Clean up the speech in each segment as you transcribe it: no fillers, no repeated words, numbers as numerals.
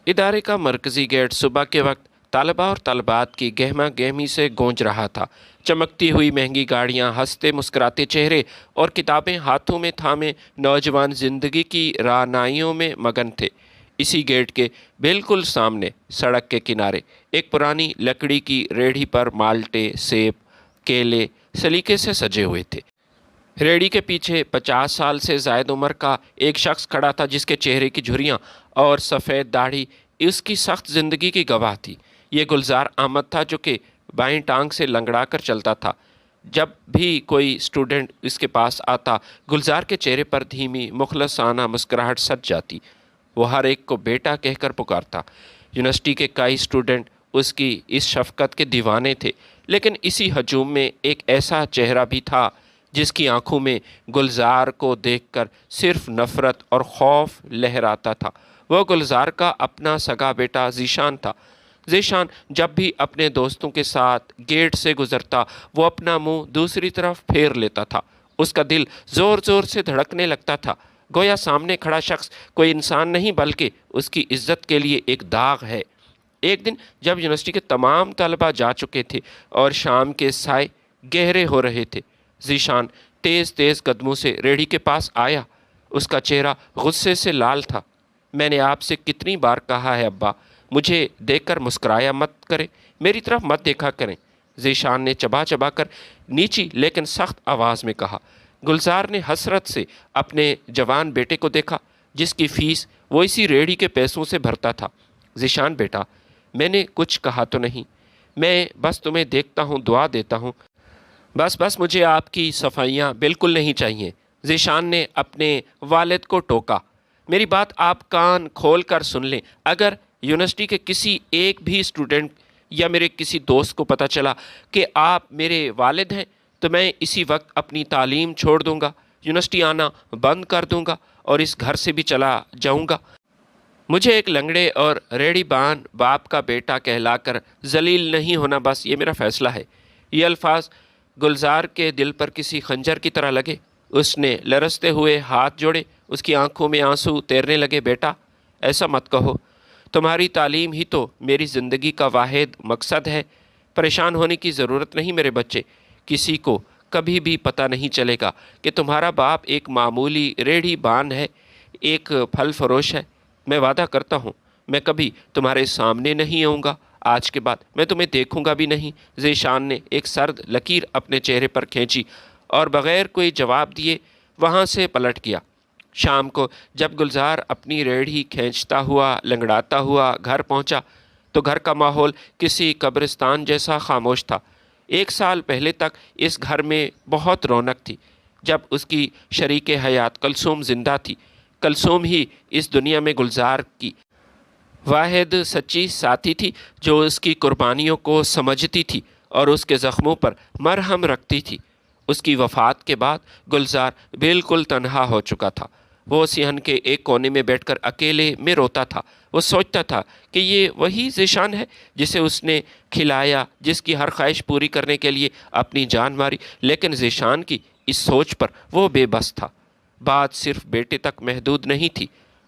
ادارے کا مرکزی گیٹ صبح کے وقت طلباء اور طالبات کی گہما گہمی سے گونج رہا تھا۔ چمکتی ہوئی مہنگی گاڑیاں، ہنستے مسکراتے چہرے اور کتابیں ہاتھوں میں تھامے نوجوان زندگی کی رعنائیوں میں مگن تھے۔ اسی گیٹ کے بالکل سامنے سڑک کے کنارے ایک پرانی لکڑی کی ریڑھی پر مالٹے، سیب، کیلے سلیقے سے سجے ہوئے تھے۔ ریڑھی کے پیچھے 50 سال سے زائد عمر کا ایک شخص کھڑا تھا، جس کے چہرے کی جھریاں اور سفید داڑھی اس کی سخت زندگی کی گواہ تھی۔ یہ گلزار احمد تھا، جو کہ بائیں ٹانگ سے لنگڑا کر چلتا تھا۔ جب بھی کوئی اسٹوڈنٹ اس کے پاس آتا، گلزار کے چہرے پر دھیمی مخلصانہ مسکراہٹ سج جاتی۔ وہ ہر ایک کو بیٹا کہہ کر پکارتا۔ یونیورسٹی کے کئی اسٹوڈنٹ اس کی اس شفقت کے دیوانے تھے، لیکن اسی ہجوم میں ایک ایسا چہرہ بھی تھا جس کی آنکھوں میں گلزار کو دیکھ کر صرف نفرت اور خوف لہراتا تھا۔ وہ گلزار کا اپنا سگا بیٹا ذیشان تھا۔ ذیشان جب بھی اپنے دوستوں کے ساتھ گیٹ سے گزرتا، وہ اپنا منہ دوسری طرف پھیر لیتا تھا۔ اس کا دل زور زور سے دھڑکنے لگتا تھا، گویا سامنے کھڑا شخص کوئی انسان نہیں بلکہ اس کی عزت کے لیے ایک داغ ہے۔ ایک دن جب یونیورسٹی کے تمام طلباء جا چکے تھے اور شام کے سائے گہرے ہو رہے تھے، ذیشان تیز تیز قدموں سے ریڑھی کے پاس آیا۔ اس کا چہرہ غصے سے لال تھا۔ میں نے آپ سے کتنی بار کہا ہے ابا، مجھے دیکھ کر مسکرایا مت کریں، میری طرف مت دیکھا کریں، ذیشان نے چبا چبا کر نیچی لیکن سخت آواز میں کہا۔ گلزار نے حسرت سے اپنے جوان بیٹے کو دیکھا، جس کی فیس وہ اسی ریڑھی کے پیسوں سے بھرتا تھا۔ ذیشان بیٹا، میں نے کچھ کہا تو نہیں، میں بس تمہیں دیکھتا ہوں، دعا دیتا ہوں، بس مجھے آپ کی صفائیاں بالکل نہیں چاہیے۔ ذیشان نے اپنے والد کو ٹوکا۔ میری بات آپ کان کھول کر سن لیں، اگر یونیورسٹی کے کسی ایک بھی اسٹوڈنٹ یا میرے کسی دوست کو پتہ چلا کہ آپ میرے والد ہیں تو میں اسی وقت اپنی تعلیم چھوڑ دوں گا، یونیورسٹی آنا بند کر دوں گا اور اس گھر سے بھی چلا جاؤں گا۔ مجھے ایک لنگڑے اور ریڑھی بان باپ کا بیٹا کہلا کر ذلیل نہیں ہونا، بس یہ میرا فیصلہ ہے۔ یہ الفاظ گلزار کے دل پر کسی خنجر کی طرح لگے۔ اس نے لرزتے ہوئے ہاتھ جوڑے، اس کی آنکھوں میں آنسو تیرنے لگے۔ بیٹا، ایسا مت کہو، تمہاری تعلیم ہی تو میری زندگی کا واحد مقصد ہے۔ پریشان ہونے کی ضرورت نہیں میرے بچے، کسی کو کبھی بھی پتہ نہیں چلے گا کہ تمہارا باپ ایک معمولی ریڑھی بان ہے، ایک پھل فروش ہے۔ میں وعدہ کرتا ہوں میں کبھی تمہارے سامنے نہیں آؤں گا، آج کے بعد میں تمہیں دیکھوں گا بھی نہیں۔ ذیشان نے ایک سرد لکیر اپنے چہرے پر کھینچی اور بغیر کوئی جواب دیے وہاں سے پلٹ گیا۔ شام کو جب گلزار اپنی ریڑھی کھینچتا ہوا لنگڑاتا ہوا گھر پہنچا تو گھر کا ماحول کسی قبرستان جیسا خاموش تھا۔ 1 سال پہلے تک اس گھر میں بہت رونق تھی، جب اس کی شریک حیات کلثوم زندہ تھی۔ کلثوم ہی اس دنیا میں گلزار کی واحد سچی ساتھی تھی، جو اس کی قربانیوں کو سمجھتی تھی اور اس کے زخموں پر مرہم رکھتی تھی۔ اس کی وفات کے بعد گلزار بالکل تنہا ہو چکا تھا۔ وہ صحن کے ایک کونے میں بیٹھ کر اکیلے میں روتا تھا۔ وہ سوچتا تھا کہ یہ وہی ذیشان ہے جسے اس نے کھلایا، جس کی ہر خواہش پوری کرنے کے لیے اپنی جان ماری، لیکن ذیشان کی اس سوچ پر وہ بے بس تھا۔ بات صرف بیٹے تک محدود نہیں تھی۔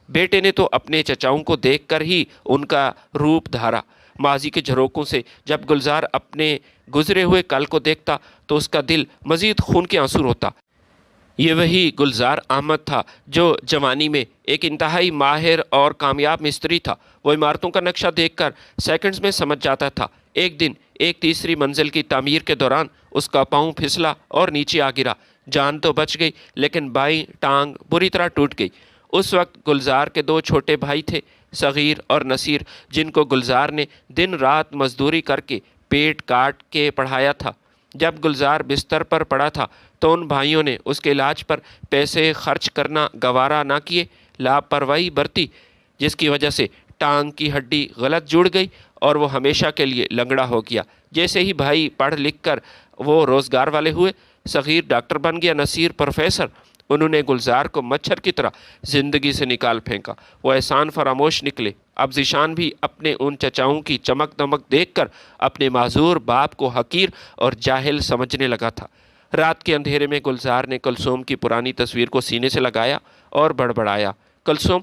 بیٹے نے تو اپنے چچاؤں کو دیکھ کر ہی ان کا روپ دھارا۔ ماضی کے جھروکوں سے جب گلزار اپنے گزرے ہوئے کل کو دیکھتا تو اس کا دل مزید خون کے آنسو ہوتا۔ یہ وہی گلزار احمد تھا جو جوانی میں ایک انتہائی ماہر اور کامیاب مستری تھا۔ وہ عمارتوں کا نقشہ دیکھ کر سیکنڈز میں سمجھ جاتا تھا۔ ایک دن ایک تیسری منزل کی تعمیر کے دوران اس کا پاؤں پھسلا اور نیچے آ گرا۔ جان تو بچ گئی، لیکن بائیں ٹانگ بری طرح ٹوٹ گئی۔ اس وقت گلزار کے 2 چھوٹے بھائی تھے، صغیر اور نصیر، جن کو گلزار نے دن رات مزدوری کر کے پیٹ کاٹ کے پڑھایا تھا۔ جب گلزار بستر پر پڑا تھا تو ان بھائیوں نے اس کے علاج پر پیسے خرچ کرنا گوارا نہ کیے، لاپرواہی برتی، جس کی وجہ سے ٹانگ کی ہڈی غلط جڑ گئی اور وہ ہمیشہ کے لیے لنگڑا ہو گیا۔ جیسے ہی بھائی پڑھ لکھ کر وہ روزگار والے ہوئے، صغیر ڈاکٹر بن گیا، نصیر پروفیسر۔ انہوں نے گلزار کو مچھر کی طرح زندگی سے نکال پھینکا۔ وہ احسان فراموش نکلے۔ اب ذیشان بھی اپنے ان چچاؤں کی چمک دمک دیکھ کر اپنے معذور باپ کو حقیر اور جاہل سمجھنے لگا تھا۔ رات کے اندھیرے میں گلزار نے کلثوم کی پرانی تصویر کو سینے سے لگایا اور بڑبڑایا، کلثوم،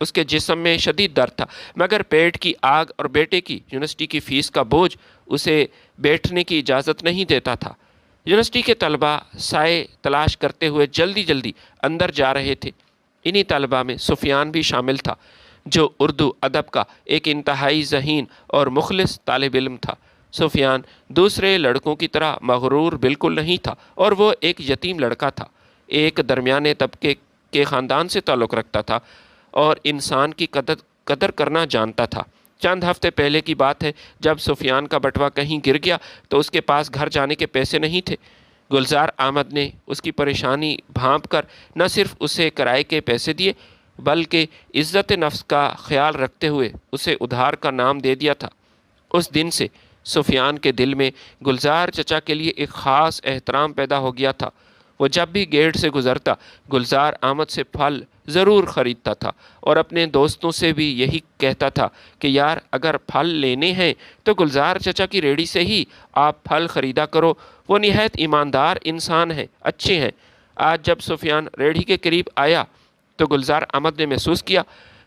اس کے جسم میں شدید درد تھا، مگر پیٹ کی آگ اور بیٹے کی یونیورسٹی کی فیس کا بوجھ اسے بیٹھنے کی اجازت نہیں دیتا تھا۔ یونیورسٹی کے طلباء سائے تلاش کرتے ہوئے جلدی جلدی اندر جا رہے تھے۔ انہی طلباء میں سفیان بھی شامل تھا، جو اردو ادب کا ایک انتہائی ذہین اور مخلص طالب علم تھا۔ سفیان دوسرے لڑکوں کی طرح مغرور بالکل نہیں تھا، اور وہ ایک یتیم لڑکا تھا، ایک درمیانے طبقے کے خاندان سے تعلق رکھتا تھا اور انسان کی قدر کرنا جانتا تھا۔ چند ہفتے پہلے کی بات ہے، جب سفیان کا بٹوا کہیں گر گیا تو اس کے پاس گھر جانے کے پیسے نہیں تھے۔ گلزار احمد نے اس کی پریشانی بھانپ کر نہ صرف اسے کرائے کے پیسے دیے، بلکہ عزت نفس کا خیال رکھتے ہوئے اسے ادھار کا نام دے دیا تھا۔ اس دن سے سفیان کے دل میں گلزار چچا کے لیے ایک خاص احترام پیدا ہو گیا تھا۔ وہ جب بھی گیٹ سے گزرتا گلزار احمد سے پھل ضرور خریدتا تھا، اور اپنے دوستوں سے بھی یہی کہتا تھا کہ یار اگر پھل لینے ہیں تو گلزار چچا کی ریڑھی سے ہی آپ پھل خریدا کرو، وہ نہایت ایماندار انسان ہیں، اچھے ہیں۔ آج جب سفیان ریڑھی کے قریب آیا تو گلزار احمد نے محسوس کیا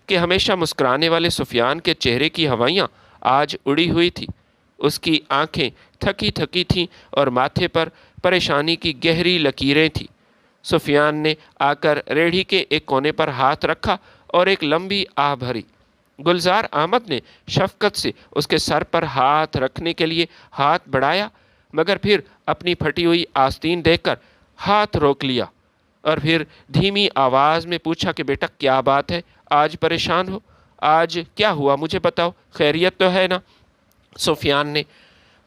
کہ ہمیشہ مسکرانے والے سفیان کے چہرے کی ہوائیاں آج اڑی ہوئی تھی۔ اس کی آنکھیں تھکی تھکی تھیں اور ماتھے پر پریشانی کی گہری لکیریں تھیں۔ سفیان نے آ کر ریڑھی کے ایک کونے پر ہاتھ رکھا اور ایک لمبی آہ بھری۔ گلزار احمد نے شفقت سے اس کے سر پر ہاتھ رکھنے کے لیے ہاتھ بڑھایا، مگر پھر اپنی پھٹی ہوئی آستین دیکھ کر ہاتھ روک لیا، اور پھر دھیمی آواز میں پوچھا کہ بیٹا کیا بات ہے، آج پریشان ہو؟ آج کیا ہوا مجھے بتاؤ، خیریت تو ہے نا؟ سفیان نے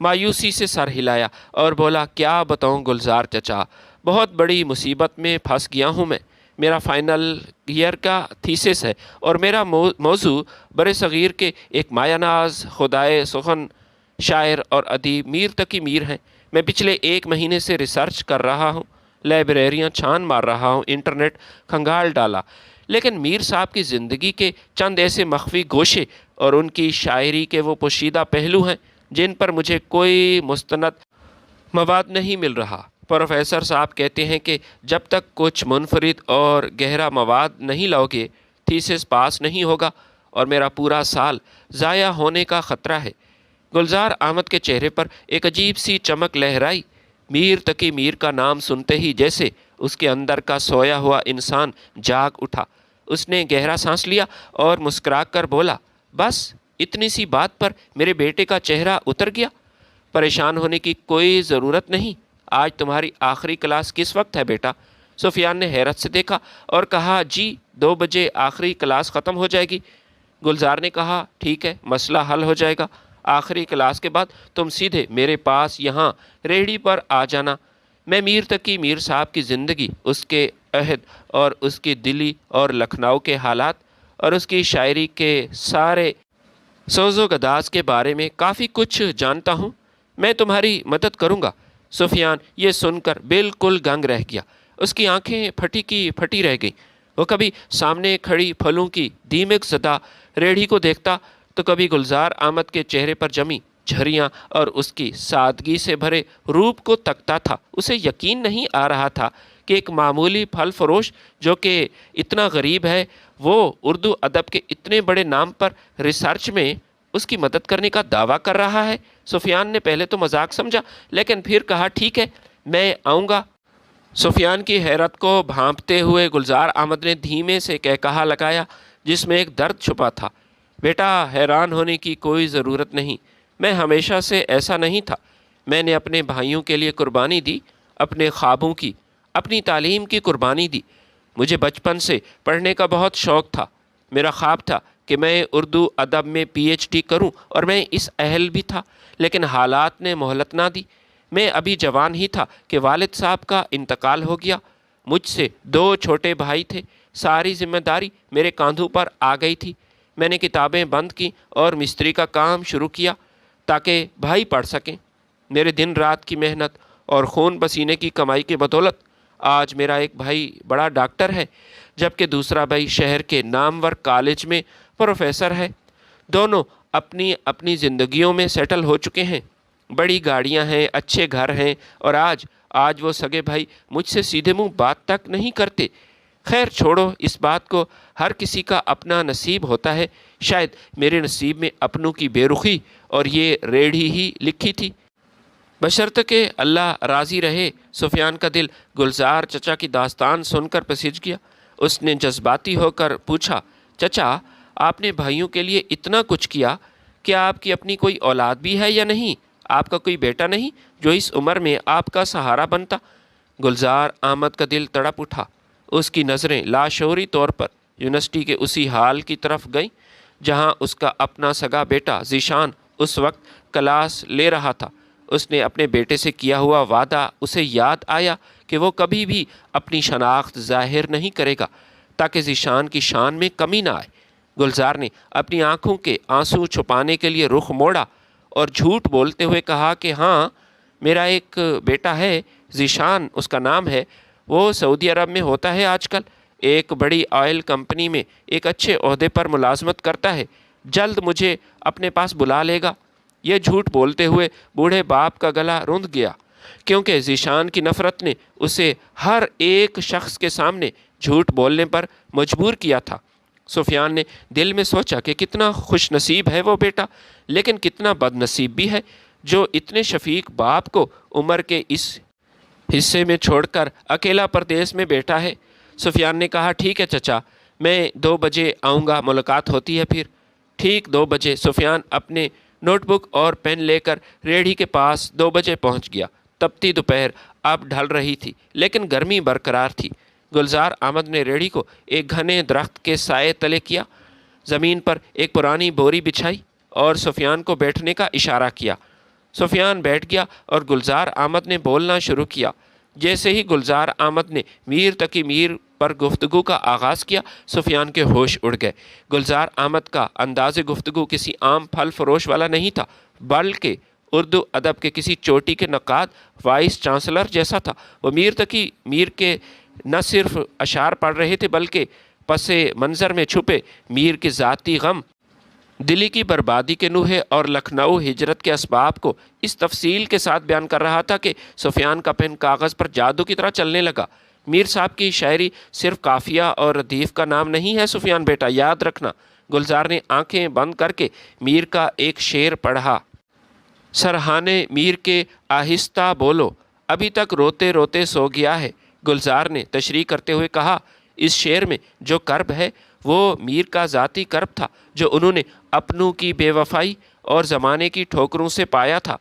مایوسی سے سر ہلایا اور بولا، کیا بتاؤں گلزار چچا، بہت بڑی مصیبت میں پھنس گیا ہوں میں۔ میرا فائنل ایئر کا تھیسس ہے، اور میرا موضوع بر صغیر کے ایک مایہ ناز خدائے سخن شاعر اور ادیب میر تقی میر ہیں۔ میں پچھلے 1 مہینے سے ریسرچ کر رہا ہوں، لائبریریاں چھان مار رہا ہوں، انٹرنیٹ کھنگال ڈالا، لیکن میر صاحب کی زندگی کے چند ایسے مخفی گوشے اور ان کی شاعری کے وہ پوشیدہ پہلو ہیں جن پر مجھے کوئی مستند مواد نہیں مل رہا۔ پروفیسر صاحب کہتے ہیں کہ جب تک کچھ منفرد اور گہرا مواد نہیں لاؤ گے تھیسس پاس نہیں ہوگا، اور میرا پورا سال ضائع ہونے کا خطرہ ہے۔ گلزار احمد کے چہرے پر ایک عجیب سی چمک لہرائی۔ میر تقی میر کا نام سنتے ہی جیسے اس کے اندر کا سویا ہوا انسان جاگ اٹھا۔ اس نے گہرا سانس لیا اور مسکرا کر بولا، بس اتنی سی بات پر میرے بیٹے کا چہرہ اتر گیا؟ پریشان ہونے کی کوئی ضرورت نہیں۔ آج تمہاری آخری کلاس کس وقت ہے بیٹا؟ سفیان نے حیرت سے دیکھا اور کہا، جی 2 بجے آخری کلاس ختم ہو جائے گی۔ گلزار نے کہا، ٹھیک ہے، مسئلہ حل ہو جائے گا۔ آخری کلاس کے بعد تم سیدھے میرے پاس یہاں ریڑھی پر آ جانا۔ میں میر تقی میر صاحب کی زندگی، اس کے عہد اور اس کی دلی اور لکھنؤ کے حالات اور اس کی شاعری کے سارے سوز و گداز کے بارے میں کافی کچھ جانتا ہوں۔ میں تمہاری مدد کروں گا۔ سفیان یہ سن کر بالکل دنگ رہ گیا۔ اس کی آنکھیں پھٹی کی پھٹی رہ گئیں۔ وہ کبھی سامنے کھڑی پھلوں کی دیمک زدہ ریڑھی کو دیکھتا تو کبھی گلزار احمد کے چہرے پر جمی جھریاں اور اس کی سادگی سے بھرے روپ کو تکتا تھا۔ اسے یقین نہیں آ رہا تھا کہ ایک معمولی پھل فروش جو کہ اتنا غریب ہے، وہ اردو ادب کے اتنے بڑے نام پر ریسرچ میں اس کی مدد کرنے کا دعویٰ کر رہا ہے۔ سفیان نے پہلے تو مذاق سمجھا، لیکن پھر کہا، ٹھیک ہے، میں آؤں گا۔ سفیان کی حیرت کو بھانپتے ہوئے گلزار احمد نے دھیمے سے کہا لگایا جس میں ایک درد چھپا تھا، بیٹا حیران ہونے کی کوئی ضرورت نہیں، میں ہمیشہ سے ایسا نہیں تھا۔ میں نے اپنے بھائیوں کے لیے قربانی دی، اپنے خوابوں کی، اپنی تعلیم کی قربانی دی۔ مجھے بچپن سے پڑھنے کا بہت شوق تھا۔ میرا خواب تھا کہ میں اردو ادب میں PhD کروں، اور میں اس اہل بھی تھا، لیکن حالات نے مہلت نہ دی۔ میں ابھی جوان ہی تھا کہ والد صاحب کا انتقال ہو گیا۔ مجھ سے 2 چھوٹے بھائی تھے، ساری ذمہ داری میرے کاندھوں پر آ گئی تھی۔ میں نے کتابیں بند کی اور مستری کا کام شروع کیا تاکہ بھائی پڑھ سکیں۔ میرے دن رات کی محنت اور خون پسینے کی کمائی کی بدولت آج میرا ایک بھائی بڑا ڈاکٹر ہے، جبکہ دوسرا بھائی شہر کے نامور کالج میں پروفیسر ہے۔ دونوں اپنی اپنی زندگیوں میں سیٹل ہو چکے ہیں، بڑی گاڑیاں ہیں، اچھے گھر ہیں، اور آج وہ سگے بھائی مجھ سے سیدھے منہ بات تک نہیں کرتے۔ خیر چھوڑو اس بات کو، ہر کسی کا اپنا نصیب ہوتا ہے، شاید میرے نصیب میں اپنوں کی بے رخی اور یہ ریڑھی ہی لکھی تھی۔ بشرط کہ اللہ راضی رہے۔ سفیان کا دل گلزار چچا کی داستان سن کر پسج گیا۔ اس نے جذباتی ہو کر پوچھا، چچا آپ نے بھائیوں کے لیے اتنا کچھ کیا، کیا آپ کی اپنی کوئی اولاد بھی ہے یا نہیں؟ آپ کا کوئی بیٹا نہیں جو اس عمر میں آپ کا سہارا بنتا؟ گلزار احمد کا دل تڑپ اٹھا۔ اس کی نظریں لاشعوری طور پر یونیورسٹی کے اسی حال کی طرف گئیں جہاں اس کا اپنا سگا بیٹا ذیشان اس وقت کلاس لے رہا تھا۔ اس نے اپنے بیٹے سے کیا ہوا وعدہ اسے یاد آیا کہ وہ کبھی بھی اپنی شناخت ظاہر نہیں کرے گا تاکہ ذیشان کی شان میں کمی نہ آئے۔ گلزار نے اپنی آنکھوں کے آنسو چھپانے کے لیے رخ موڑا اور جھوٹ بولتے ہوئے کہا کہ ہاں میرا ایک بیٹا ہے، ذیشان اس کا نام ہے، وہ سعودی عرب میں ہوتا ہے آج کل، ایک بڑی آئل کمپنی میں ایک اچھے عہدے پر ملازمت کرتا ہے، جلد مجھے اپنے پاس بلا لے گا۔ یہ جھوٹ بولتے ہوئے بوڑھے باپ کا گلا روند گیا کیونکہ ذیشان کی نفرت نے اسے ہر ایک شخص کے سامنے جھوٹ بولنے پر مجبور کیا تھا۔ سفیان نے دل میں سوچا کہ کتنا خوش نصیب ہے وہ بیٹا، لیکن کتنا بد نصیب بھی ہے جو اتنے شفیق باپ کو عمر کے اس حصے میں چھوڑ کر اکیلا پردیس میں بیٹھا ہے۔ سفیان نے کہا، ٹھیک ہے چچا، میں 2 بجے آؤں گا، ملاقات ہوتی ہے پھر۔ ٹھیک 2 بجے سفیان اپنے نوٹ بک اور پین لے کر ریڑھی کے پاس 2 بجے پہنچ گیا۔ تپتی دوپہر اب ڈھل رہی تھی لیکن گرمی برقرار تھی۔ گلزار احمد نے ریڑھی کو ایک گھنے درخت کے سائے تلے کیا، زمین پر ایک پرانی بوری بچھائی اور سفیان کو بیٹھنے کا اشارہ کیا۔ سفیان بیٹھ گیا اور گلزار احمد نے بولنا شروع کیا۔ جیسے ہی گلزار احمد نے میر تقی میر پر گفتگو کا آغاز کیا، سفیان کے ہوش اڑ گئے۔ گلزار احمد کا انداز گفتگو کسی عام پھل فروش والا نہیں تھا، بلکہ اردو ادب کے کسی چوٹی کے نقاد وائس چانسلر جیسا تھا۔ وہ میر تقی میر کے نہ صرف اشعار پڑھ رہے تھے بلکہ پس منظر میں چھپے میر کے ذاتی غم، دلی کی بربادی کے نوحے اور لکھنؤ ہجرت کے اسباب کو اس تفصیل کے ساتھ بیان کر رہا تھا کہ سفیان کا پین کاغذ پر جادو کی طرح چلنے لگا۔ میر صاحب کی شاعری صرف قافیہ اور ردیف کا نام نہیں ہے سفیان بیٹا، یاد رکھنا۔ گلزار نے آنکھیں بند کر کے میر کا ایک شعر پڑھا، سرہانے میر کے آہستہ بولو، ابھی تک روتے روتے سو گیا ہے۔ گلزار نے تشریح کرتے ہوئے کہا، اس شعر میں جو کرب ہے وہ میر کا ذاتی کرب تھا جو انہوں نے اپنوں کی بے وفائی اور زمانے کی ٹھوکروں سے پایا تھا۔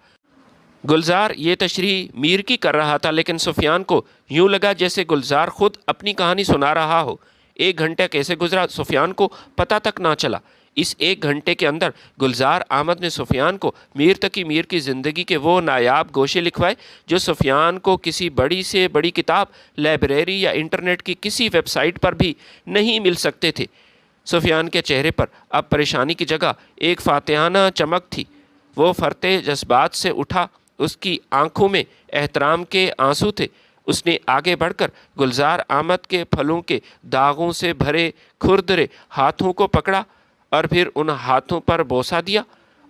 گلزار یہ تشریح میر کی کر رہا تھا لیکن سفیان کو یوں لگا جیسے گلزار خود اپنی کہانی سنا رہا ہو۔ 1 گھنٹہ کیسے گزرا سفیان کو پتہ تک نہ چلا۔ اس 1 گھنٹے کے اندر گلزار احمد نے سفیان کو میر تقی میر کی زندگی کے وہ نایاب گوشے لکھوائے جو سفیان کو کسی بڑی سے بڑی کتاب، لائبریری یا انٹرنیٹ کی کسی ویب سائٹ پر بھی نہیں مل سکتے تھے۔ سفیان کے چہرے پر اب پریشانی کی جگہ ایک فاتحانہ چمک تھی۔ وہ فرتے جذبات سے اٹھا، اس کی آنکھوں میں احترام کے آنسو تھے۔ اس نے آگے بڑھ کر گلزار احمد کے پھلوں کے داغوں سے بھرے کھردرے ہاتھوں کو پکڑا اور پھر ان ہاتھوں پر بوسہ دیا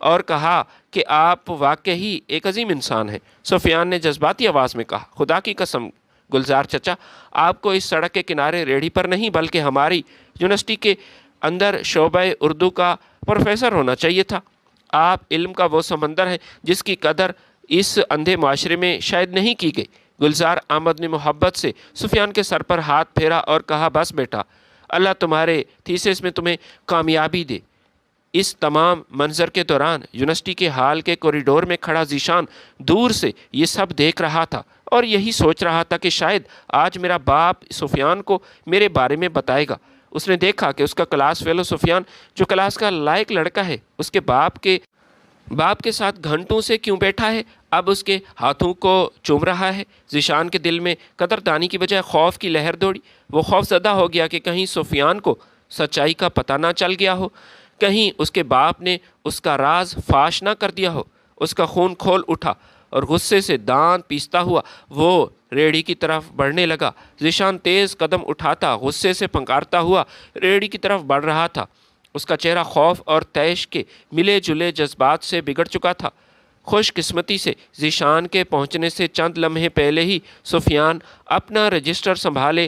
اور کہا کہ آپ واقعی ایک عظیم انسان ہیں۔ سفیان نے جذباتی آواز میں کہا، خدا کی قسم گلزار چچا، آپ کو اس سڑک کے کنارے ریڑھی پر نہیں بلکہ ہماری یونیورسٹی کے اندر شعبہ اردو کا پروفیسر ہونا چاہیے تھا۔ آپ علم کا وہ سمندر ہیں جس کی قدر اس اندھے معاشرے میں شاید نہیں کی گئی۔ گلزار احمد نے محبت سے سفیان کے سر پر ہاتھ پھیرا اور کہا، بس بیٹا، اللہ تمہارے تھیسس میں تمہیں کامیابی دے۔ اس تمام منظر کے دوران یونیورسٹی کے ہال کے کوریڈور میں کھڑا ذیشان دور سے یہ سب دیکھ رہا تھا اور یہی سوچ رہا تھا کہ شاید آج میرا باپ سفیان کو میرے بارے میں بتائے گا۔ اس نے دیکھا کہ اس کا کلاس فیلو سفیان، جو کلاس کا لائق لڑکا ہے، اس کے باپ کے ساتھ گھنٹوں سے کیوں بیٹھا ہے، اب اس کے ہاتھوں کو چوم رہا ہے۔ ذیشان کے دل میں قدردانی کی بجائے خوف کی لہر دوڑی۔ وہ خوف زدہ ہو گیا کہ کہیں سفیان کو سچائی کا پتہ نہ چل گیا ہو، کہیں اس کے باپ نے اس کا راز فاش نہ کر دیا ہو۔ اس کا خون کھول اٹھا اور غصے سے دانت پیستا ہوا وہ ریڑھی کی طرف بڑھنے لگا۔ ذیشان تیز قدم اٹھاتا غصے سے پھنکارتا ہوا ریڑھی کی طرف بڑھ رہا تھا۔ اس کا چہرہ خوف اور طیش کے ملے جلے جذبات سے بگڑ چکا تھا۔ خوش قسمتی سے ذیشان کے پہنچنے سے چند لمحے پہلے ہی سفیان اپنا رجسٹر سنبھالے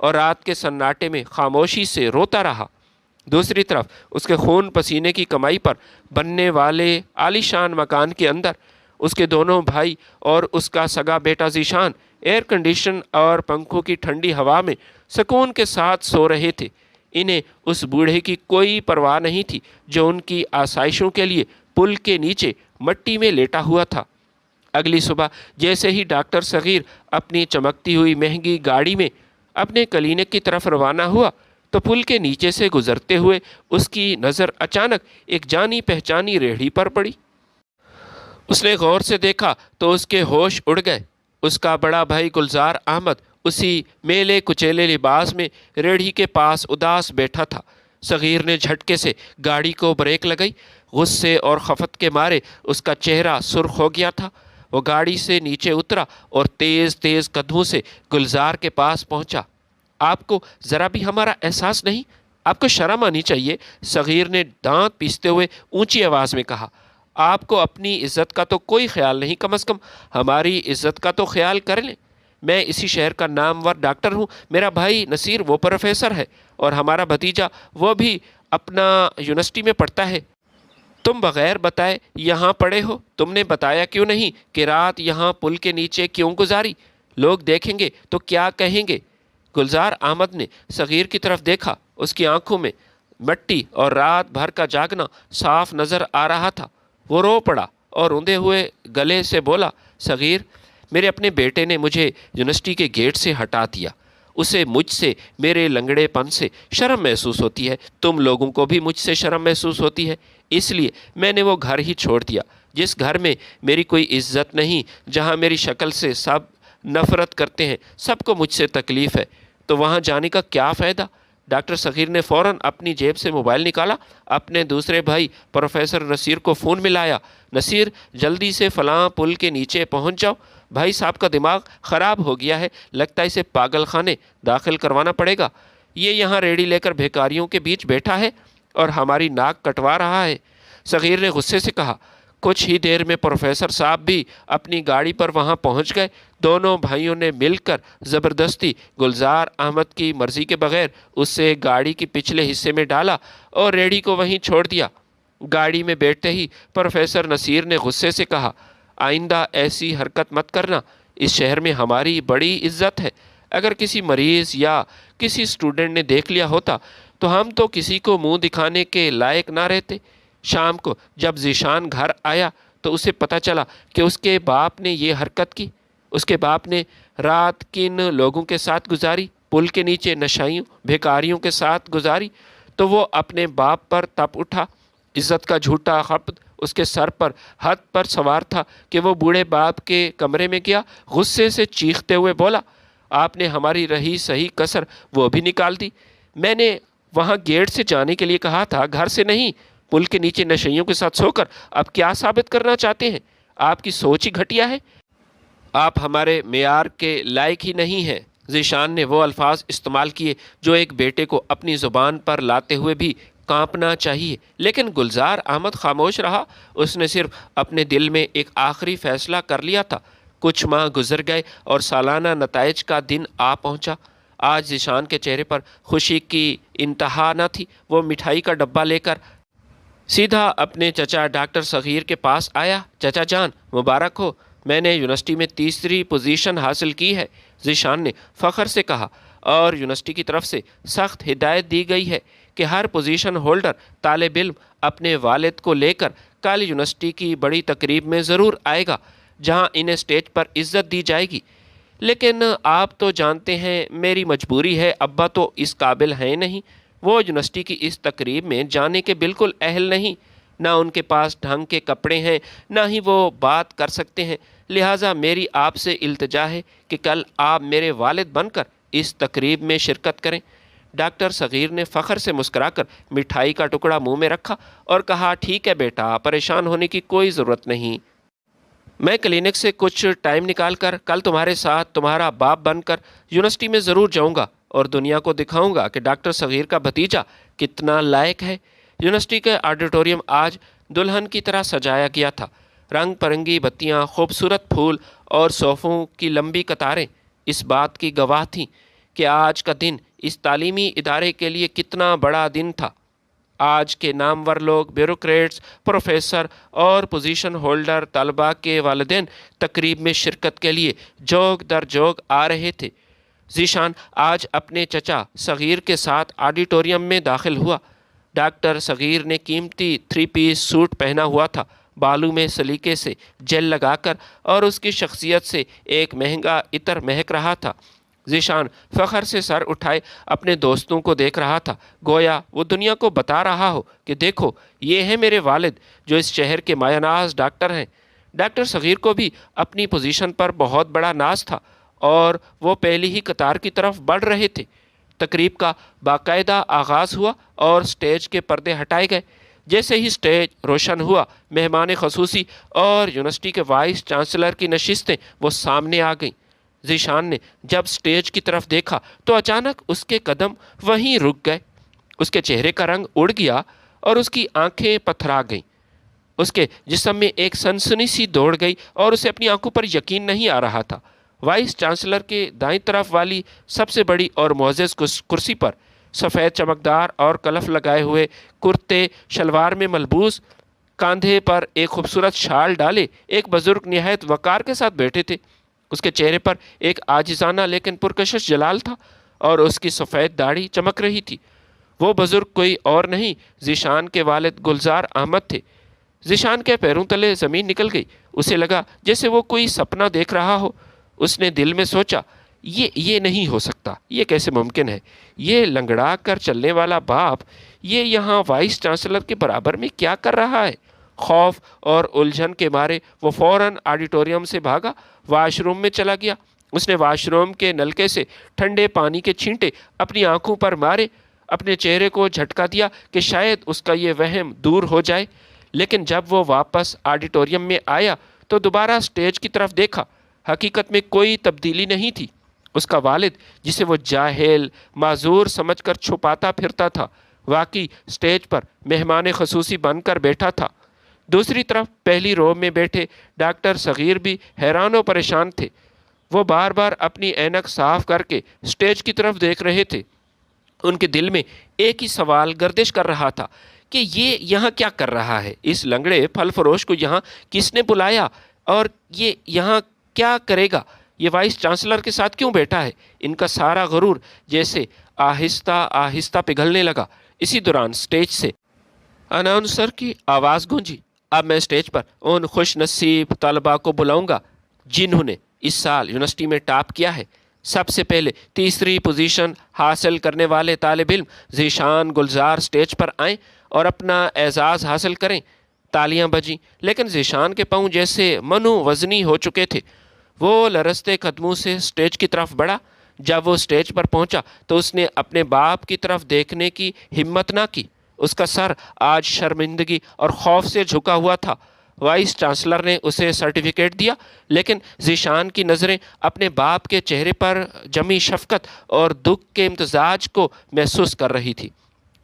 اور رات کے سناٹے میں خاموشی سے روتا رہا۔ دوسری طرف اس کے خون پسینے کی کمائی پر بننے والے عالیشان مکان کے اندر اس کے دونوں بھائی اور اس کا سگا بیٹا ذیشان ایئر کنڈیشن اور پنکھوں کی ٹھنڈی ہوا میں سکون کے ساتھ سو رہے تھے۔ انہیں اس بوڑھے کی کوئی پرواہ نہیں تھی جو ان کی آسائشوں کے لیے پل کے نیچے مٹی میں لیٹا ہوا تھا۔ اگلی صبح جیسے ہی ڈاکٹر صغیر اپنی چمکتی ہوئی مہنگی گاڑی میں اپنے کلینک کی طرف روانہ ہوا تو پل کے نیچے سے گزرتے ہوئے اس کی نظر اچانک ایک جانی پہچانی ریڑھی پر پڑی۔ اس نے غور سے دیکھا تو اس کے ہوش اڑ گئے۔ اس کا بڑا بھائی گلزار احمد اسی میلے کچیلے لباس میں ریڑھی کے پاس اداس بیٹھا تھا۔ صغیر نے جھٹکے سے گاڑی کو بریک لگائی۔ غصے اور خفت کے مارے اس کا چہرہ سرخ ہو گیا تھا۔ وہ گاڑی سے نیچے اترا اور تیز تیز قدموں سے گلزار کے پاس پہنچا۔ آپ کو ذرا بھی ہمارا احساس نہیں؟ آپ کو شرم آنی چاہیے، صغیر نے دانت پیستے ہوئے اونچی آواز میں کہا۔ آپ کو اپنی عزت کا تو کوئی خیال نہیں، کم از کم ہماری عزت کا تو خیال کر لیں۔ میں اسی شہر کا نامور ڈاکٹر ہوں، میرا بھائی نصیر وہ پروفیسر ہے اور ہمارا بھتیجا وہ بھی اپنا یونیورسٹی میں پڑھتا ہے۔ تم بغیر بتائے یہاں پڑے ہو، تم نے بتایا کیوں نہیں کہ رات یہاں پل کے نیچے کیوں گزاری؟ لوگ دیکھیں گے تو کیا کہیں گے؟ گلزار احمد نے صغیر کی طرف دیکھا۔ اس کی آنکھوں میں مٹی اور رات بھر کا جاگنا صاف نظر آ رہا تھا۔ وہ رو پڑا اور روندے ہوئے گلے سے بولا، صغیر، میرے اپنے بیٹے نے مجھے یونیورسٹی کے گیٹ سے ہٹا دیا۔ اسے مجھ سے، میرے لنگڑے پن سے شرم محسوس ہوتی ہے، تم لوگوں کو بھی مجھ سے شرم محسوس ہوتی ہے، اس لیے میں نے وہ گھر ہی چھوڑ دیا جس گھر میں میری کوئی عزت نہیں، جہاں میری شکل سے سب نفرت کرتے ہیں، سب کو مجھ سے تکلیف ہے، تو وہاں جانے کا کیا فائدہ؟ ڈاکٹر صغیر نے فوراً اپنی جیب سے موبائل نکالا، اپنے دوسرے بھائی پروفیسر نصیر کو فون ملایا۔ نصیر، جلدی سے فلاں پل کے نیچے پہنچ جاؤ، بھائی صاحب کا دماغ خراب ہو گیا ہے، لگتا ہے اسے پاگل خانے داخل کروانا پڑے گا۔ یہ یہاں ریڑھی لے کر بھیکاریوں کے بیچ بیٹھا ہے اور ہماری ناک کٹوا رہا ہے۔ صغیر نے غصے سے کہا۔ کچھ ہی دیر میں پروفیسر صاحب بھی اپنی گاڑی پر وہاں پہنچ گئے۔ دونوں بھائیوں نے مل کر زبردستی گلزار احمد کی مرضی کے بغیر اسے گاڑی کے پچھلے حصے میں ڈالا اور ریڑھی کو وہیں چھوڑ دیا۔ گاڑی میں بیٹھتے ہی پروفیسر نصیر نے غصے سے کہا، آئندہ ایسی حرکت مت کرنا، اس شہر میں ہماری بڑی عزت ہے، اگر کسی مریض یا کسی اسٹوڈنٹ نے دیکھ لیا ہوتا تو ہم تو کسی کو منہ دکھانے کے لائق نہ رہتے۔ شام کو جب ذیشان گھر آیا تو اسے پتہ چلا کہ اس کے باپ نے یہ حرکت کی۔ اس کے باپ نے رات کن لوگوں کے ساتھ گزاری، پل کے نیچے نشائیوں بھیکاریوں کے ساتھ گزاری، تو وہ اپنے باپ پر تپ اٹھا۔ عزت کا جھوٹا خپت اس کے سر پر حد پر سوار تھا کہ وہ بوڑھے باپ کے کمرے میں گیا، غصے سے چیختے ہوئے بولا، آپ نے ہماری رہی صحیح کسر وہ بھی نکال دی۔ میں نے وہاں گیٹ سے جانے کے لیے کہا تھا، گھر سے نہیں۔ پل کے نیچے نشئیوں کے ساتھ سو کر اب کیا ثابت کرنا چاہتے ہیں؟ آپ کی سوچ ہی گھٹیا ہے، آپ ہمارے معیار کے لائق ہی نہیں ہیں۔ ذیشان نے وہ الفاظ استعمال کیے جو ایک بیٹے کو اپنی زبان پر لاتے ہوئے بھی کانپنا چاہیے، لیکن گلزار احمد خاموش رہا۔ اس نے صرف اپنے دل میں ایک آخری فیصلہ کر لیا تھا۔ کچھ ماہ گزر گئے اور سالانہ نتائج کا دن آ پہنچا۔ آج ذیشان کے چہرے پر خوشی کی انتہا نہ تھی۔ وہ مٹھائی کا ڈبہ لے کر سیدھا اپنے چچا ڈاکٹر صغیر کے پاس آیا۔ چچا جان، مبارک ہو، میں نے یونیورسٹی میں تیسری پوزیشن حاصل کی ہے، ذیشان نے فخر سے کہا، اور یونیورسٹی کی طرف سے سخت ہدایت دی گئی ہے کہ ہر پوزیشن ہولڈر طالب علم اپنے والد کو لے کر کل یونیورسٹی کی بڑی تقریب میں ضرور آئے گا، جہاں انہیں اسٹیج پر عزت دی جائے گی۔ لیکن آپ تو جانتے ہیں میری مجبوری ہے، ابا تو اس قابل ہیں نہیں، وہ یونیورسٹی کی اس تقریب میں جانے کے بالکل اہل نہیں، نہ ان کے پاس ڈھنگ کے کپڑے ہیں، نہ ہی وہ بات کر سکتے ہیں، لہٰذا میری آپ سے التجا ہے کہ کل آپ میرے والد بن کر اس تقریب میں شرکت کریں۔ ڈاکٹر صغیر نے فخر سے مسکرا کر مٹھائی کا ٹکڑا منہ میں رکھا اور کہا، ٹھیک ہے بیٹا، پریشان ہونے کی کوئی ضرورت نہیں، میں کلینک سے کچھ ٹائم نکال کر کل تمہارے ساتھ تمہارا باپ بن کر یونیورسٹی میں ضرور جاؤں گا اور دنیا کو دکھاؤں گا کہ ڈاکٹر صغیر کا بھتیجا کتنا لائق ہے۔ یونیورسٹی کے آڈیٹوریم آج دلہن کی طرح سجایا گیا تھا۔ رنگ پرنگی بتیاں، خوبصورت پھول اور صوفوں کی لمبی قطاریں اس بات کی گواہ تھیں کہ آج کا دن اس تعلیمی ادارے کے لیے کتنا بڑا دن تھا۔ آج کے نامور لوگ، بیوروکریٹس، پروفیسر اور پوزیشن ہولڈر طلباء کے والدین تقریب میں شرکت کے لیے جوگ در جوگ آ رہے تھے۔ ذیشان آج اپنے چچا صغیر کے ساتھ آڈیٹوریم میں داخل ہوا۔ ڈاکٹر صغیر نے قیمتی 3 پیس سوٹ پہنا ہوا تھا، بالوں میں سلیقے سے جیل لگا کر، اور اس کی شخصیت سے ایک مہنگا عطر مہک رہا تھا۔ ذیشان فخر سے سر اٹھائے اپنے دوستوں کو دیکھ رہا تھا، گویا وہ دنیا کو بتا رہا ہو کہ دیکھو، یہ ہے میرے والد جو اس شہر کے مایہ ناز ڈاکٹر ہیں۔ ڈاکٹر صغیر کو بھی اپنی پوزیشن پر بہت بڑا ناز تھا اور وہ پہلی ہی قطار کی طرف بڑھ رہے تھے۔ تقریب کا باقاعدہ آغاز ہوا اور سٹیج کے پردے ہٹائے گئے۔ جیسے ہی سٹیج روشن ہوا، مہمان خصوصی اور یونیورسٹی کے وائس چانسلر کی نشستیں وہ سامنے آ گئیں۔ ذیشان نے جب سٹیج کی طرف دیکھا تو اچانک اس کے قدم وہیں رک گئے۔ اس کے چہرے کا رنگ اڑ گیا اور اس کی آنکھیں پتھرا گئیں۔ اس کے جسم میں ایک سنسنی سی دوڑ گئی اور اسے اپنی آنکھوں پر یقین نہیں آ رہا تھا۔ وائس چانسلر کے دائیں طرف والی سب سے بڑی اور معزز کرسی پر سفید چمکدار اور کلف لگائے ہوئے کرتے شلوار میں ملبوس، کاندھے پر ایک خوبصورت شال ڈالے ایک بزرگ نہایت وقار کے ساتھ بیٹھے تھے۔ اس کے چہرے پر ایک عاجزانہ لیکن پرکشش جلال تھا اور اس کی سفید داڑھی چمک رہی تھی۔ وہ بزرگ کوئی اور نہیں، ذیشان کے والد گلزار احمد تھے۔ ذیشان کے پیروں تلے زمین نکل گئی۔ اسے لگا جیسے وہ کوئی سپنا دیکھ رہا ہو۔ اس نے دل میں سوچا، یہ نہیں ہو سکتا، یہ کیسے ممکن ہے؟ یہ لنگڑا کر چلنے والا باپ یہ یہاں وائس چانسلر کے برابر میں کیا کر رہا ہے؟ خوف اور الجھن کے مارے وہ فوراً آڈیٹوریم سے بھاگا، واش روم میں چلا گیا۔ اس نے واش روم کے نلکے سے ٹھنڈے پانی کے چھینٹے اپنی آنکھوں پر مارے، اپنے چہرے کو جھٹکا دیا کہ شاید اس کا یہ وہم دور ہو جائے۔ لیکن جب وہ واپس آڈیٹوریم میں آیا تو دوبارہ سٹیج کی طرف دیکھا۔ حقیقت میں کوئی تبدیلی نہیں تھی۔ اس کا والد، جسے وہ جاہل، معذور سمجھ کر چھپاتا پھرتا تھا، واقعی سٹیج پر مہمان خصوصی بن کر بیٹھا تھا۔ دوسری طرف پہلی رو میں بیٹھے ڈاکٹر صغیر بھی حیران و پریشان تھے۔ وہ بار بار اپنی اینک صاف کر کے سٹیج کی طرف دیکھ رہے تھے۔ ان کے دل میں ایک ہی سوال گردش کر رہا تھا کہ یہ یہاں کیا کر رہا ہے؟ اس لنگڑے پھل فروش کو یہاں کس نے بلایا اور یہ یہاں کیا کرے گا؟ یہ وائس چانسلر کے ساتھ کیوں بیٹھا ہے؟ ان کا سارا غرور جیسے آہستہ آہستہ پگھلنے لگا۔ اسی دوران سٹیج سے اناؤنسر کی آواز گونجی، اب میں سٹیج پر ان خوش نصیب طلباء کو بلاؤں گا جنہوں نے اس سال یونیورسٹی میں ٹاپ کیا ہے۔ سب سے پہلے تیسری پوزیشن حاصل کرنے والے طالب علم ذیشان گلزار سٹیج پر آئیں اور اپنا اعزاز حاصل کریں۔ تالیاں بجیں، لیکن ذیشان کے پاؤں جیسے منو وزنی ہو چکے تھے۔ وہ لرزتے قدموں سے سٹیج کی طرف بڑھا۔ جب وہ سٹیج پر پہنچا تو اس نے اپنے باپ کی طرف دیکھنے کی ہمت نہ کی۔ اس کا سر آج شرمندگی اور خوف سے جھکا ہوا تھا۔ وائس چانسلر نے اسے سرٹیفکیٹ دیا، لیکن ذیشان کی نظریں اپنے باپ کے چہرے پر جمی شفقت اور دکھ کے امتزاج کو محسوس کر رہی تھی۔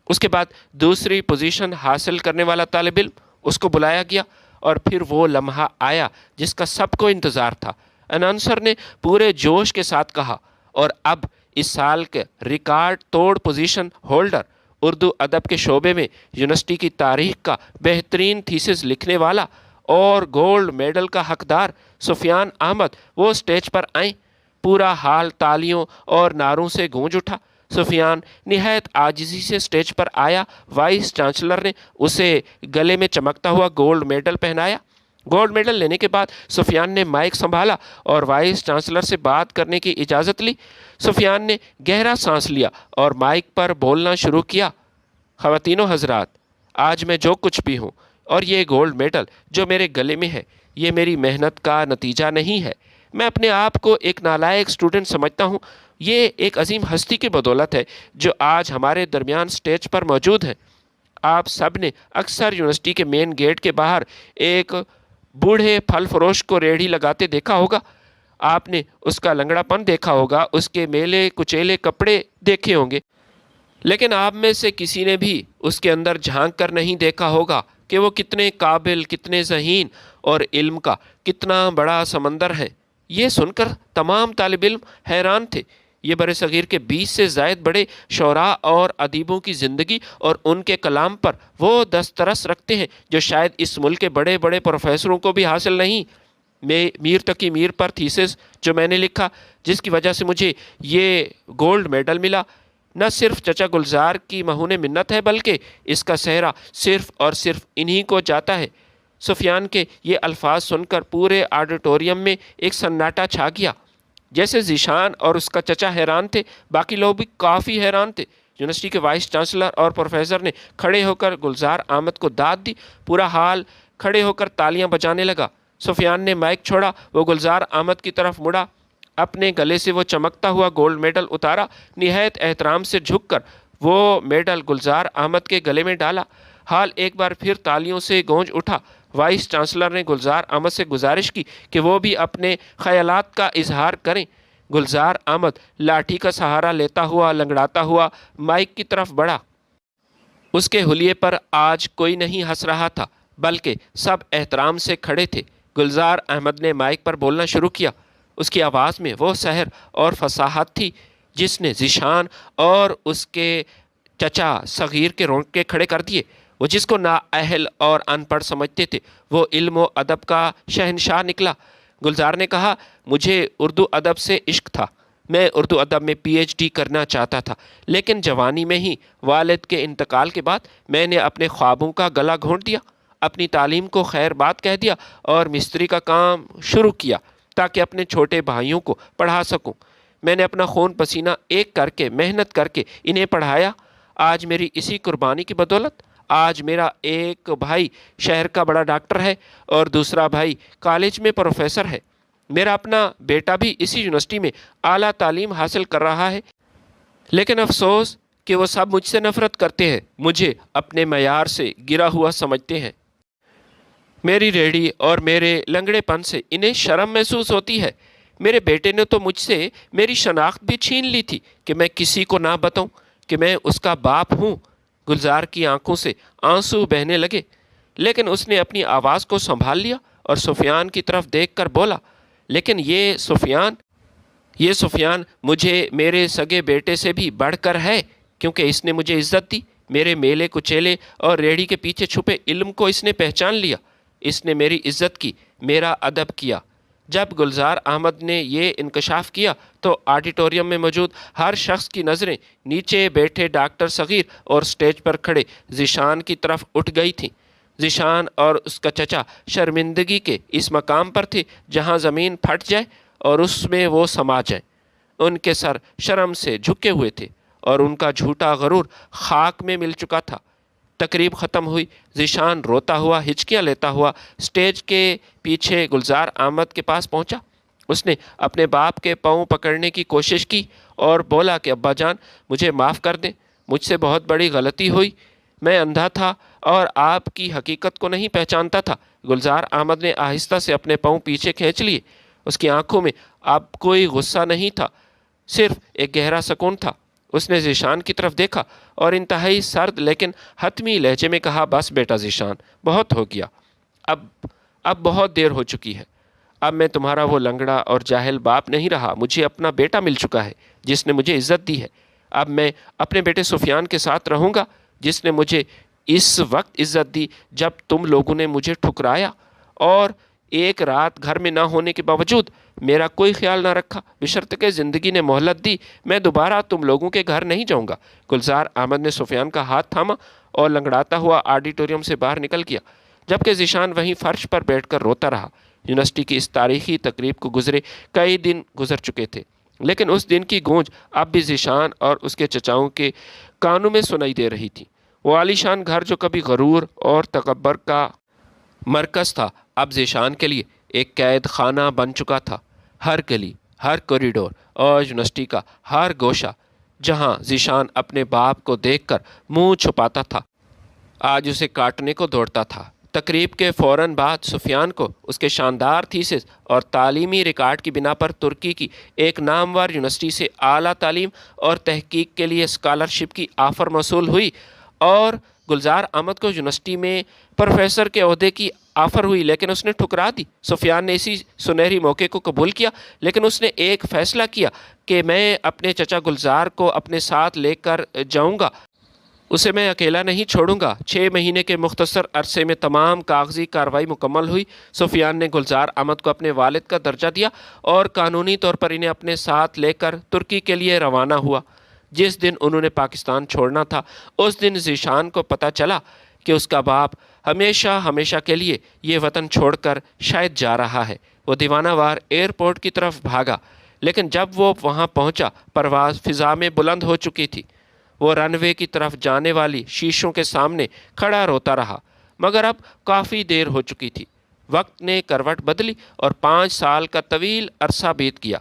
اس کے بعد دوسری پوزیشن حاصل کرنے والا طالب علم اس کو بلایا گیا اور پھر وہ لمحہ آیا جس کا سب کو انتظار تھا۔ اناؤنسر نے پورے جوش کے ساتھ کہا، اور اب اس سال کے ریکارڈ توڑ پوزیشن ہولڈر، اردو ادب کے شعبے میں یونیورسٹی کی تاریخ کا بہترین تھیسس لکھنے والا اور گولڈ میڈل کا حقدار سفیان احمد، وہ سٹیج پر آئیں۔ پورا ہال تالیوں اور نعروں سے گونج اٹھا۔ سفیان نہایت عاجزی سے سٹیج پر آیا۔ وائس چانسلر نے اسے گلے میں چمکتا ہوا گولڈ میڈل پہنایا۔ گولڈ میڈل لینے کے بعد سفیان نے مائک سنبھالا اور وائس چانسلر سے بات کرنے کی اجازت لی۔ سفیان نے گہرا سانس لیا اور مائک پر بولنا شروع کیا۔ خواتین و حضرات، آج میں جو کچھ بھی ہوں اور یہ گولڈ میڈل جو میرے گلے میں ہے، یہ میری محنت کا نتیجہ نہیں ہے۔ میں اپنے آپ کو ایک نالائق اسٹوڈنٹ سمجھتا ہوں۔ یہ ایک عظیم ہستی کی بدولت ہے جو آج ہمارے درمیان سٹیج پر موجود ہے۔ آپ سب نے اکثر یونیورسٹی کے مین گیٹ کے باہر ایک بوڑھے پھل فروش کو ریڑھی لگاتے دیکھا ہوگا۔ آپ نے اس کا لنگڑا پن دیکھا ہوگا، اس کے میلے کچیلے کپڑے دیکھے ہوں گے، لیکن آپ میں سے کسی نے بھی اس کے اندر جھانک کر نہیں دیکھا ہوگا کہ وہ کتنے قابل، کتنے ذہین اور علم کا کتنا بڑا سمندر ہے۔ یہ سن کر تمام طالب علم حیران تھے۔ یہ برصغیر کے 20 سے زائد بڑے شعراء اور ادیبوں کی زندگی اور ان کے کلام پر وہ دسترس رکھتے ہیں جو شاید اس ملک کے بڑے بڑے پروفیسروں کو بھی حاصل نہیں۔ میں میر تقی میر پر تھیسس جو میں نے لکھا، جس کی وجہ سے مجھے یہ گولڈ میڈل ملا، نہ صرف چچا گلزار کی مہون منت ہے بلکہ اس کا سہرا صرف اور صرف انہی کو جاتا ہے۔ سفیان کے یہ الفاظ سن کر پورے آڈیٹوریم میں ایک سناٹا چھا گیا۔ جیسے ذیشان اور اس کا چچا حیران تھے، باقی لوگ بھی کافی حیران تھے۔ یونیورسٹی کے وائس چانسلر اور پروفیسر نے کھڑے ہو کر گلزار احمد کو داد دی۔ پورا حال کھڑے ہو کر تالیاں بجانے لگا۔ سفیان نے مائک چھوڑا، وہ گلزار احمد کی طرف مڑا، اپنے گلے سے وہ چمکتا ہوا گولڈ میڈل اتارا، نہایت احترام سے جھک کر وہ میڈل گلزار احمد کے گلے میں ڈالا۔ حال ایک بار پھر تالیوں سے گونج اٹھا۔ وائس چانسلر نے گلزار احمد سے گزارش کی کہ وہ بھی اپنے خیالات کا اظہار کریں۔ گلزار احمد لاٹھی کا سہارا لیتا ہوا لنگڑاتا ہوا مائک کی طرف بڑھا۔ اس کے حلیے پر آج کوئی نہیں ہنس رہا تھا بلکہ سب احترام سے کھڑے تھے۔ گلزار احمد نے مائک پر بولنا شروع کیا۔ اس کی آواز میں وہ سحر اور فصاحت تھی جس نے ذیشان اور اس کے چچا صغیر کے رونگٹے کھڑے کر دیے۔ وہ جس کو نااہل اور ان پڑھ سمجھتے تھے وہ علم و ادب کا شہنشاہ نکلا۔ گلزار نے کہا، مجھے اردو ادب سے عشق تھا، میں اردو ادب میں پی ایچ ڈی کرنا چاہتا تھا، لیکن جوانی میں ہی والد کے انتقال کے بعد میں نے اپنے خوابوں کا گلا گھونٹ دیا، اپنی تعلیم کو خیر بات کہہ دیا اور مستری کا کام شروع کیا تاکہ اپنے چھوٹے بھائیوں کو پڑھا سکوں۔ میں نے اپنا خون پسینہ ایک کر کے محنت کر کے انہیں پڑھایا۔ آج میری اسی قربانی کی بدولت آج میرا ایک بھائی شہر کا بڑا ڈاکٹر ہے اور دوسرا بھائی کالج میں پروفیسر ہے۔ میرا اپنا بیٹا بھی اسی یونیورسٹی میں اعلیٰ تعلیم حاصل کر رہا ہے، لیکن افسوس کہ وہ سب مجھ سے نفرت کرتے ہیں، مجھے اپنے معیار سے گرا ہوا سمجھتے ہیں۔ میری ریڑھی اور میرے لنگڑے پن سے انہیں شرم محسوس ہوتی ہے۔ میرے بیٹے نے تو مجھ سے میری شناخت بھی چھین لی تھی کہ میں کسی کو نہ بتاؤں کہ میں اس کا باپ ہوں۔ گلزار کی آنکھوں سے آنسو بہنے لگے، لیکن اس نے اپنی آواز کو سنبھال لیا اور سفیان کی طرف دیکھ کر بولا، لیکن یہ سفیان مجھے میرے سگے بیٹے سے بھی بڑھ کر ہے، کیونکہ اس نے مجھے عزت دی۔ میرے میلے کچیلے اور ریڑھی کے پیچھے چھپے علم کو اس نے پہچان لیا۔ اس نے میری عزت کی، میرا ادب کیا۔ جب گلزار احمد نے یہ انکشاف کیا تو آڈیٹوریم میں موجود ہر شخص کی نظریں نیچے بیٹھے ڈاکٹر صغیر اور سٹیج پر کھڑے ذیشان کی طرف اٹھ گئی تھیں۔ ذیشان اور اس کا چچا شرمندگی کے اس مقام پر تھے جہاں زمین پھٹ جائے اور اس میں وہ سما جائے۔ ان کے سر شرم سے جھکے ہوئے تھے اور ان کا جھوٹا غرور خاک میں مل چکا تھا۔ تقریب ختم ہوئی۔ ذیشان روتا ہوا ہچکیاں لیتا ہوا سٹیج کے پیچھے گلزار احمد کے پاس پہنچا۔ اس نے اپنے باپ کے پاؤں پکڑنے کی کوشش کی اور بولا کہ ابا جان مجھے معاف کر دیں، مجھ سے بہت بڑی غلطی ہوئی، میں اندھا تھا اور آپ کی حقیقت کو نہیں پہچانتا تھا۔ گلزار احمد نے آہستہ سے اپنے پاؤں پیچھے کھینچ لیے۔ اس کی آنکھوں میں اب کوئی غصہ نہیں تھا، صرف ایک گہرا سکون تھا۔ اس نے ذیشان کی طرف دیکھا اور انتہائی سرد لیکن حتمی لہجے میں کہا، بس بیٹا ذیشان، بہت ہو گیا، اب بہت دیر ہو چکی ہے۔ اب میں تمہارا وہ لنگڑا اور جاہل باپ نہیں رہا، مجھے اپنا بیٹا مل چکا ہے جس نے مجھے عزت دی ہے۔ اب میں اپنے بیٹے سفیان کے ساتھ رہوں گا جس نے مجھے اس وقت عزت دی جب تم لوگوں نے مجھے ٹھکرایا اور ایک رات گھر میں نہ ہونے کے باوجود میرا کوئی خیال نہ رکھا۔ بشرطیکہ زندگی نے مہلت دی، میں دوبارہ تم لوگوں کے گھر نہیں جاؤں گا۔ گلزار احمد نے سفیان کا ہاتھ تھاما اور لنگڑاتا ہوا آڈیٹوریم سے باہر نکل گیا، جبکہ ذیشان وہیں فرش پر بیٹھ کر روتا رہا۔ یونیورسٹی کی اس تاریخی تقریب کو گزرے کئی دن گزر چکے تھے، لیکن اس دن کی گونج اب بھی ذیشان اور اس کے چچاؤں کے کانوں میں سنائی دے رہی تھی۔ وہ عالیشان گھر جو کبھی غرور اور تکبر کا مرکز تھا، اب ذیشان کے لیے ایک قید خانہ بن چکا تھا۔ ہر گلی، ہر کوریڈور اور یونیورسٹی کا ہر گوشہ جہاں ذیشان اپنے باپ کو دیکھ کر منہ چھپاتا تھا، آج اسے کاٹنے کو دوڑتا تھا۔ تقریب کے فوراً بعد سفیان کو اس کے شاندار تھیسس اور تعلیمی ریکارڈ کی بنا پر ترکی کی ایک نامور یونیورسٹی سے اعلیٰ تعلیم اور تحقیق کے لیے اسکالرشپ کی آفر موصول ہوئی اور گلزار احمد کو یونیورسٹی میں پروفیسر کے عہدے کی آفر ہوئی لیکن اس نے ٹھکرا دی۔ سفیان نے اسی سنہری موقع کو قبول کیا، لیکن اس نے ایک فیصلہ کیا کہ میں اپنے چچا گلزار کو اپنے ساتھ لے کر جاؤں گا، اسے میں اکیلا نہیں چھوڑوں گا۔ 6 مہینے کے مختصر عرصے میں تمام کاغذی کارروائی مکمل ہوئی۔ سفیان نے گلزار احمد کو اپنے والد کا درجہ دیا اور قانونی طور پر انہیں اپنے ساتھ لے کر ترکی کے لیے روانہ ہوا۔ جس دن انہوں نے پاکستان چھوڑنا تھا، اس دن ذیشان کو پتہ چلا کہ اس کا باپ ہمیشہ ہمیشہ کے لیے یہ وطن چھوڑ کر شاید جا رہا ہے۔ وہ دیوانہ وار ایئرپورٹ کی طرف بھاگا، لیکن جب وہ وہاں پہنچا پرواز فضا میں بلند ہو چکی تھی۔ وہ رن وے کی طرف جانے والی شیشوں کے سامنے کھڑا روتا رہا، مگر اب کافی دیر ہو چکی تھی۔ وقت نے کروٹ بدلی اور 5 سال کا طویل عرصہ بیت گیا۔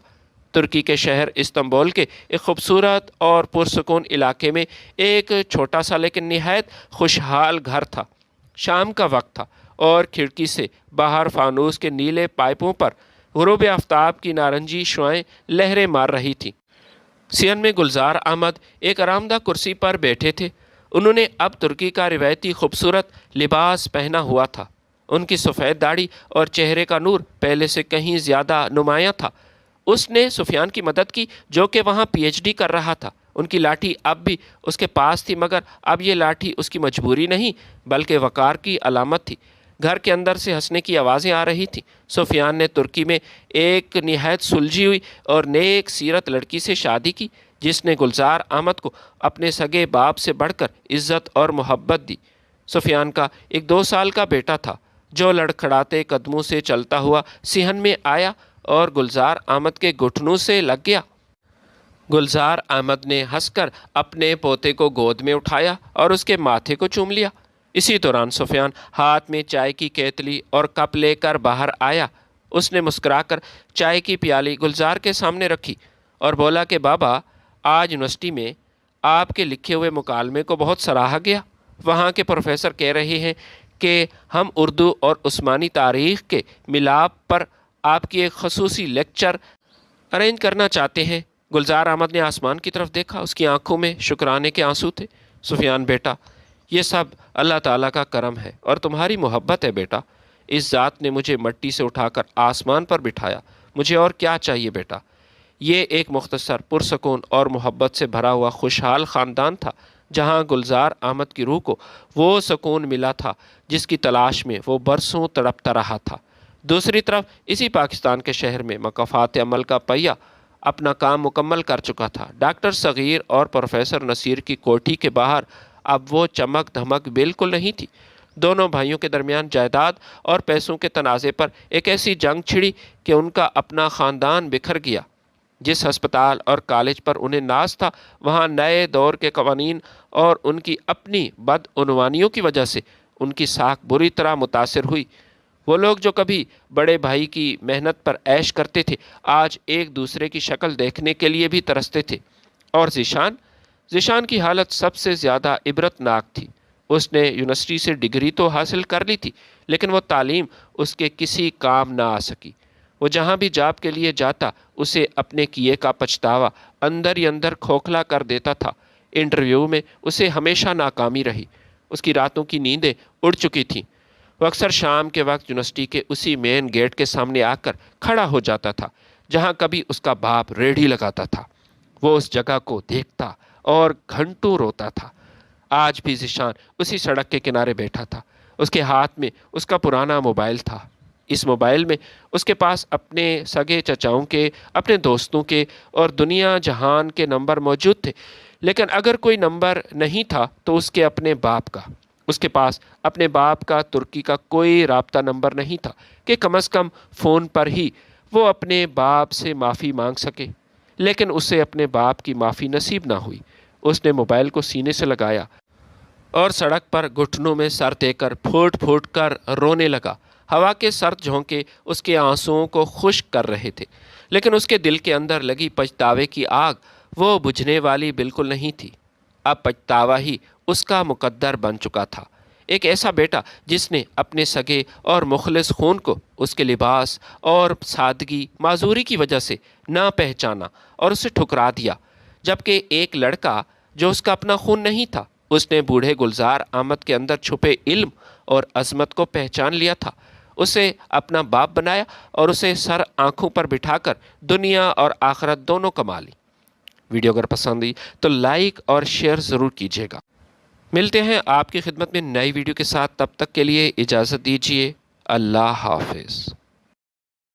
ترکی کے شہر استنبول کے ایک خوبصورت اور پرسکون علاقے میں ایک چھوٹا سا لیکن نہایت خوشحال گھر تھا۔ شام کا وقت تھا اور کھڑکی سے باہر فانوس کے نیلے پائپوں پر غروب آفتاب کی نارنجی شعاعیں لہریں مار رہی تھیں۔ صحن میں گلزار احمد ایک آرام دہ کرسی پر بیٹھے تھے۔ انہوں نے اب ترکی کا روایتی خوبصورت لباس پہنا ہوا تھا۔ ان کی سفید داڑھی اور چہرے کا نور پہلے سے کہیں زیادہ نمایاں تھا۔ اس نے سفیان کی مدد کی جو کہ وہاں پی ایچ ڈی کر رہا تھا۔ ان کی لاٹھی اب بھی اس کے پاس تھی، مگر اب یہ لاٹھی اس کی مجبوری نہیں بلکہ وقار کی علامت تھی۔ گھر کے اندر سے ہنسنے کی آوازیں آ رہی تھیں۔ سفیان نے ترکی میں ایک نہایت سلجھی ہوئی اور نیک سیرت لڑکی سے شادی کی، جس نے گلزار احمد کو اپنے سگے باپ سے بڑھ کر عزت اور محبت دی۔ سفیان کا ایک 2 سال کا بیٹا تھا جو لڑکھڑاتے قدموں سے چلتا ہوا صحن میں آیا اور گلزار احمد کے گھٹنوں سے لگ گیا۔ گلزار احمد نے ہنس کر اپنے پوتے کو گود میں اٹھایا اور اس کے ماتھے کو چوم لیا۔ اسی دوران سفیان ہاتھ میں چائے کی کیتلی اور کپ لے کر باہر آیا۔ اس نے مسکرا کر چائے کی پیالی گلزار کے سامنے رکھی اور بولا کہ بابا، آج یونیورسٹی میں آپ کے لکھے ہوئے مکالمے کو بہت سراہا گیا۔ وہاں کے پروفیسر کہہ رہے ہیں کہ ہم اردو اور عثمانی تاریخ کے ملاپ پر آپ کی ایک خصوصی لیکچر ارینج کرنا چاہتے ہیں۔ گلزار احمد نے آسمان کی طرف دیکھا، اس کی آنکھوں میں شکرانے کے آنسو تھے۔ سفیان بیٹا، یہ سب اللہ تعالیٰ کا کرم ہے اور تمہاری محبت ہے بیٹا۔ اس ذات نے مجھے مٹی سے اٹھا کر آسمان پر بٹھایا، مجھے اور کیا چاہیے بیٹا۔ یہ ایک مختصر پرسکون اور محبت سے بھرا ہوا خوشحال خاندان تھا، جہاں گلزار احمد کی روح کو وہ سکون ملا تھا جس کی تلاش میں وہ برسوں تڑپتا رہا تھا۔ دوسری طرف اسی پاکستان کے شہر میں مکافات عمل کا پہیہ اپنا کام مکمل کر چکا تھا۔ ڈاکٹر صغیر اور پروفیسر نصیر کی کوٹھی کے باہر اب وہ چمک دھمک بالکل نہیں تھی۔ دونوں بھائیوں کے درمیان جائیداد اور پیسوں کے تنازع پر ایک ایسی جنگ چھڑی کہ ان کا اپنا خاندان بکھر گیا۔ جس ہسپتال اور کالج پر انہیں ناز تھا، وہاں نئے دور کے قوانین اور ان کی اپنی بدعنوانیوں کی وجہ سے ان کی ساکھ بری طرح متاثر ہوئی۔ وہ لوگ جو کبھی بڑے بھائی کی محنت پر عیش کرتے تھے، آج ایک دوسرے کی شکل دیکھنے کے لیے بھی ترستے تھے۔ اور ذیشان کی حالت سب سے زیادہ عبرت ناک تھی۔ اس نے یونیورسٹی سے ڈگری تو حاصل کر لی تھی، لیکن وہ تعلیم اس کے کسی کام نہ آ سکی۔ وہ جہاں بھی جاب کے لیے جاتا، اسے اپنے کیے کا پچھتاوا اندر ہی اندر کھوکھلا کر دیتا تھا۔ انٹرویو میں اسے ہمیشہ ناکامی رہی۔ اس کی راتوں کی نیندیں اڑ چکی تھیں۔ وہ اکثر شام کے وقت یونیورسٹی کے اسی مین گیٹ کے سامنے آ کر کھڑا ہو جاتا تھا جہاں کبھی اس کا باپ ریڑھی لگاتا تھا۔ وہ اس جگہ کو دیکھتا اور گھنٹوں روتا تھا۔ آج بھی ذیشان اسی سڑک کے کنارے بیٹھا تھا۔ اس کے ہاتھ میں اس کا پرانا موبائل تھا۔ اس موبائل میں اس کے پاس اپنے سگے چچاؤں کے، اپنے دوستوں کے اور دنیا جہان کے نمبر موجود تھے، لیکن اگر کوئی نمبر نہیں تھا تو اس کے اپنے باپ کا۔ اس کے پاس اپنے باپ کا ترکی کا کوئی رابطہ نمبر نہیں تھا کہ کم از کم فون پر ہی وہ اپنے باپ سے معافی مانگ سکے، لیکن اسے اپنے باپ کی معافی نصیب نہ ہوئی۔ اس نے موبائل کو سینے سے لگایا اور سڑک پر گھٹنوں میں سر دے کر پھوٹ پھوٹ کر رونے لگا۔ ہوا کے سرد جھونکے اس کے آنسوؤں کو خشک کر رہے تھے، لیکن اس کے دل کے اندر لگی پچھتاوے کی آگ وہ بجھنے والی بالکل نہیں تھی۔ اب پچھتاوا ہی اس کا مقدر بن چکا تھا۔ ایک ایسا بیٹا جس نے اپنے سگے اور مخلص خون کو اس کے لباس اور سادگی معذوری کی وجہ سے نہ پہچانا اور اسے ٹھکرا دیا، جبکہ ایک لڑکا جو اس کا اپنا خون نہیں تھا، اس نے بوڑھے گلزار احمد کے اندر چھپے علم اور عظمت کو پہچان لیا تھا، اسے اپنا باپ بنایا اور اسے سر آنکھوں پر بٹھا کر دنیا اور آخرت دونوں کما لی۔ ویڈیو اگر پسند آئی تو لائک اور شیئر ضرور کیجیے گا۔ ملتے ہیں آپ کی خدمت میں نئی ویڈیو کے ساتھ، تب تک کے لیے اجازت دیجیے۔ اللہ حافظ۔